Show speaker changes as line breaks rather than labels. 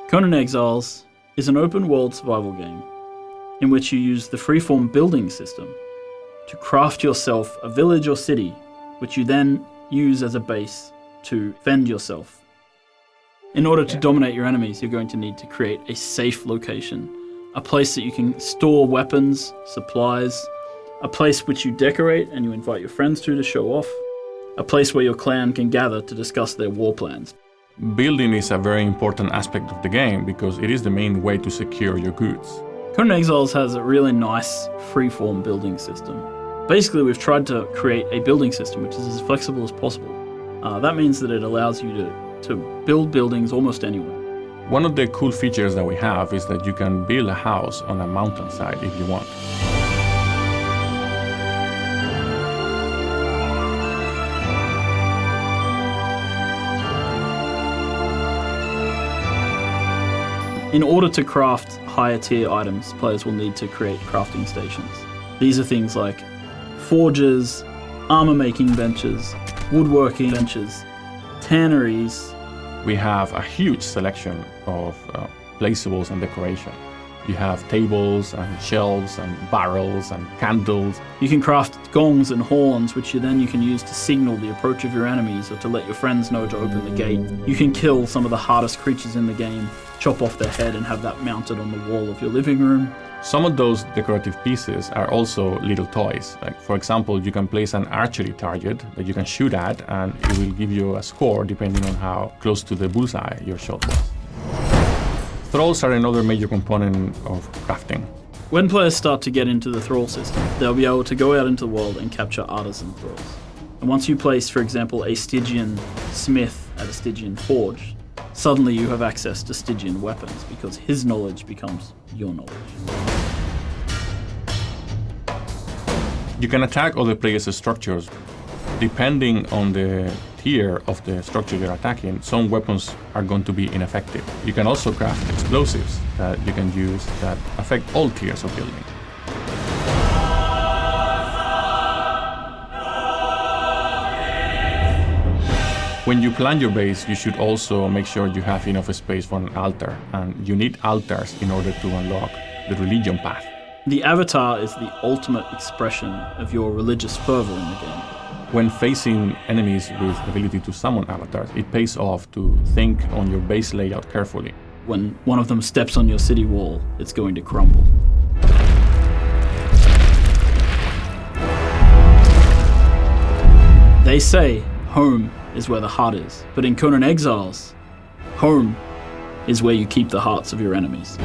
Conan Exiles is an open-world survival game in which you use the freeform building system to craft yourself a village or city, which you then use as a base to fend yourself. In order to dominate your enemies, you're going to need to create a safe location, a place that you can store weapons, supplies, a place which you decorate and you invite your friends to show off, a place where your clan can gather to discuss their war plans.
Building is a very important aspect of the game because it is the main way to secure your goods.
Conan Exiles has a really nice freeform building system. Basically, we've tried to create a building system which is as flexible as possible. That means that it allows you to build buildings almost anywhere.
One of the cool features that we have is that you can build a house on a mountainside if you want.
In order to craft higher tier items, players will need to create crafting stations. These are things like forges, armor making benches, woodworking benches, tanneries.
We have a huge selection of placeables and decoration. You have tables and shelves and barrels and candles.
You can craft gongs and horns, which you can use to signal the approach of your enemies or to let your friends know to open the gate. You can kill some of the hardest creatures in the game, chop off their head and have that mounted on the wall of your living room.
Some of those decorative pieces are also little toys. Like, for example, you can place an archery target that you can shoot at and it will give you a score depending on how close to the bullseye your shot was. Thralls are another major component of crafting.
When players start to get into the thrall system, they'll be able to go out into the world and capture artisan thralls. And once you place, for example, a Stygian smith at a Stygian forge, suddenly you have access to Stygian weapons because his knowledge becomes your knowledge.
You can attack other players' structures. Depending on the tier of the structure you're attacking, some weapons are going to be ineffective. You can also craft explosives that you can use that affect all tiers of building. When you plan your base, you should also make sure you have enough space for an altar, and you need altars in order to unlock the religion path.
The avatar is the ultimate expression of your religious fervor in the game.
When facing enemies with the ability to summon avatars, it pays off to think on your base layout carefully.
When one of them steps on your city wall, it's going to crumble. They say home is where the heart is, but in Conan Exiles, home is where you keep the hearts of your enemies.